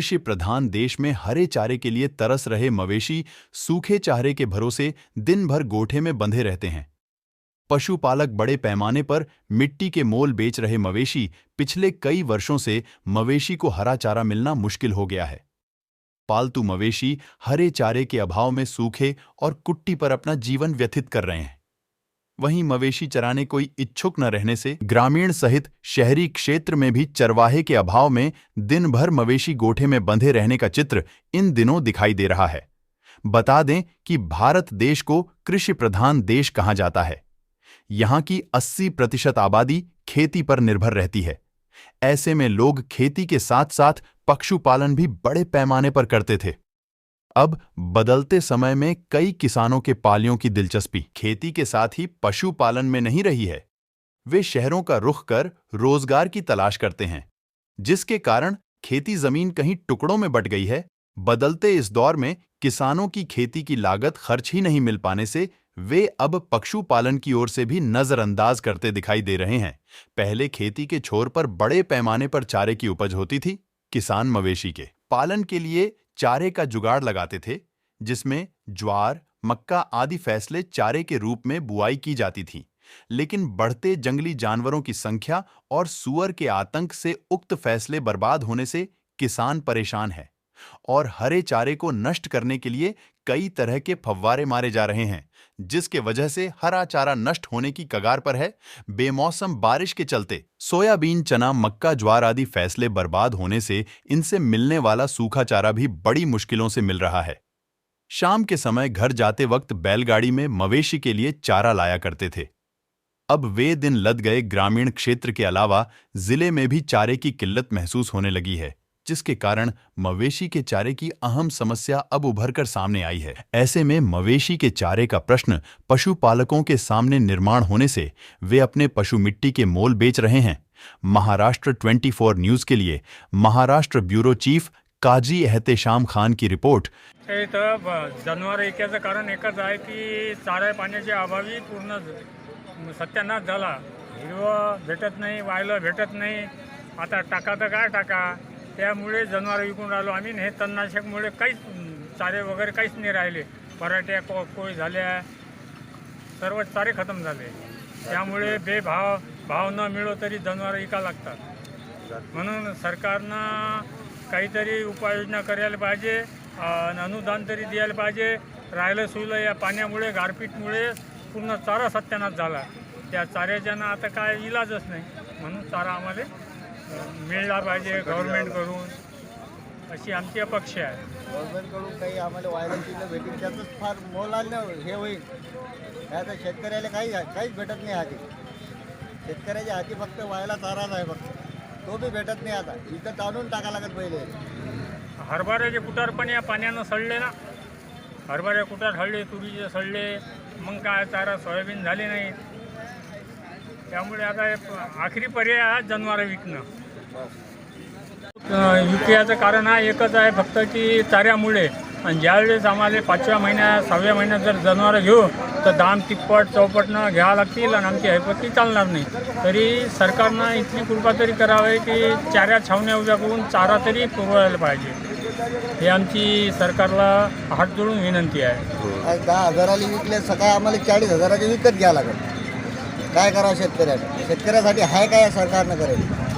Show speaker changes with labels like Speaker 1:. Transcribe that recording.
Speaker 1: कृषि प्रधान देश में हरे चारे के लिए तरस रहे मवेशी सूखे चारे के भरोसे दिन भर गोठे में बंधे रहते हैं। पशुपालक बड़े पैमाने पर मिट्टी के मोल बेच रहे मवेशी पिछले कई वर्षों से मवेशी को हरा चारा मिलना मुश्किल हो गया है। पालतू मवेशी हरे चारे के अभाव में सूखे और कुट्टी पर अपना जीवन व्यतीत कर रहे हैं। वहीं मवेशी चराने कोई इच्छुक न रहने से ग्रामीण सहित शहरी क्षेत्र में भी चरवाहे के अभाव में दिन भर मवेशी गोठे में बंधे रहने का चित्र इन दिनों दिखाई दे रहा है। बता दें कि भारत देश को कृषि प्रधान देश कहा जाता है। यहाँ की 80% आबादी खेती पर निर्भर रहती है। ऐसे में लोग खेती के साथ साथ पशुपालन भी बड़े पैमाने पर करते थे। अब बदलते समय में कई किसानों के पालियों की दिलचस्पी खेती के साथ ही पशुपालन में नहीं रही है। वे शहरों का रुख कर रोजगार की तलाश करते हैं, जिसके कारण खेती जमीन कहीं टुकड़ों में बंट गई है। बदलते इस दौर में किसानों की खेती की लागत खर्च ही नहीं मिल पाने से वे अब पशुपालन की ओर से भी नजरअंदाज करते दिखाई दे रहे हैं। पहले खेती के छोर पर बड़े पैमाने पर चारे की उपज होती थी। किसान मवेशी के पालन के लिए चारे का जुगाड़ लगाते थे, जिसमें ज्वार, मक्का आदि फसलें चारे के रूप में बुआई की जाती थी। लेकिन बढ़ते जंगली जानवरों की संख्या और सूअर के आतंक से उक्त फसलें बर्बाद होने से किसान परेशान है और हरे चारे को नष्ट करने के लिए कई तरह के फव्वारे मारे जा रहे हैं, जिसके वजह से हरा चारा नष्ट होने की कगार पर है। बेमौसम बारिश के चलते सोयाबीन, चना, मक्का, ज्वार आदि फसलें बर्बाद होने से इनसे मिलने वाला सूखा चारा भी बड़ी मुश्किलों से मिल रहा है। शाम के समय घर जाते वक्त बैलगाड़ी में मवेशी के लिए चारा लाया करते थे। अब वे दिन लद गए। ग्रामीण क्षेत्र के अलावा जिले में भी चारे की किल्लत महसूस होने लगी है, जिसके कारण मवेशी के चारे की अहम समस्या अब उभर कर सामने आई है। ऐसे में मवेशी के चारे का प्रश्न पशुपालकों के सामने निर्माण होने से वे अपने पशु मिट्टी के मोल बेच रहे हैं। महाराष्ट्र 24 न्यूज के लिए महाराष्ट्र ब्यूरो चीफ काजी एहतेशाम खान की रिपोर्ट।
Speaker 2: जनावर एकाचं कारण एकच आहे की चारा पाण्याच्या अभावी पूर्ण सत्यानाश झाला। हिरवं भेटत नाही, वायलं भेटत नाही। आता टाका तर काय टाका, त्यामुळे जनावर विकून राहिलो आम्ही। हे तणनाशकमुळे काहीच चारे वगैरे काहीच नाही राहिले। पराठ्या कोळी झाल्या, सर्व चारे खतम झाले। त्यामुळे भाव न मिळो तरी जनावर विकायला लागतात। म्हणून सरकारनं काहीतरी उपाययोजना करायला पाहिजे, अनुदान तरी द्यायला पाहिजे। राहिलं सुलं या पाण्यामुळे, गारपीटमुळे पूर्ण चारा सत्यानाश झाला। त्या चाऱ्याच्यानं आता काय इलाजच नाही, म्हणून चारा आम्हाला मिळला पाहिजे गव्हर्नमेंटकडून, अशी आमची अपेक्षा आहे।
Speaker 3: गव्हर्नमेंटकडून काही आम्हाला वायरंटीला भेटेल त्याचंच फार मोलानं हे होईल। आता शेतकऱ्याला काहीच भेटत नाही हाती। शेतकऱ्याच्या हाती फक्त वायला चाराच आहे, फक्त तो बी भेटत नाही। आता इथं ताणून टाका लागत पहिले।
Speaker 2: हरभऱ्याचे कुटार पण या पाण्यानं सडले ना। हरभऱ्या कुटार सडले, तुरीचे सडले, मग काय चारा सोयाबीन झाले नाही। त्यामुळे आता आखरी पर्याय हा जनावर विकणं। विक्याचं कारण हा एकच आहे फक्त की चाऱ्यामुळे। आणि ज्यावेळेस आम्हाला 5व्या महिन्यात 6व्या महिन्यात जर जनावर घेऊ तर दाम तिप्पट चौपटनं घ्यावं लागतील आणि आमची हैपत्ती चालणार नाही। तरी सरकारनं इतकी कृपा तरी करावी की चाऱ्या छावण्या उभ्या करून चारा तरी पुरवायला पाहिजे। हे आमची सरकारला हात जोडून विनंती आहे।
Speaker 3: 10,000ला विकले, सकाळी आम्हाला 40,000चे विकत घ्यावं लागेल। काय करावं शेतकऱ्यासाठी आहे काय सरकारनं करायचं?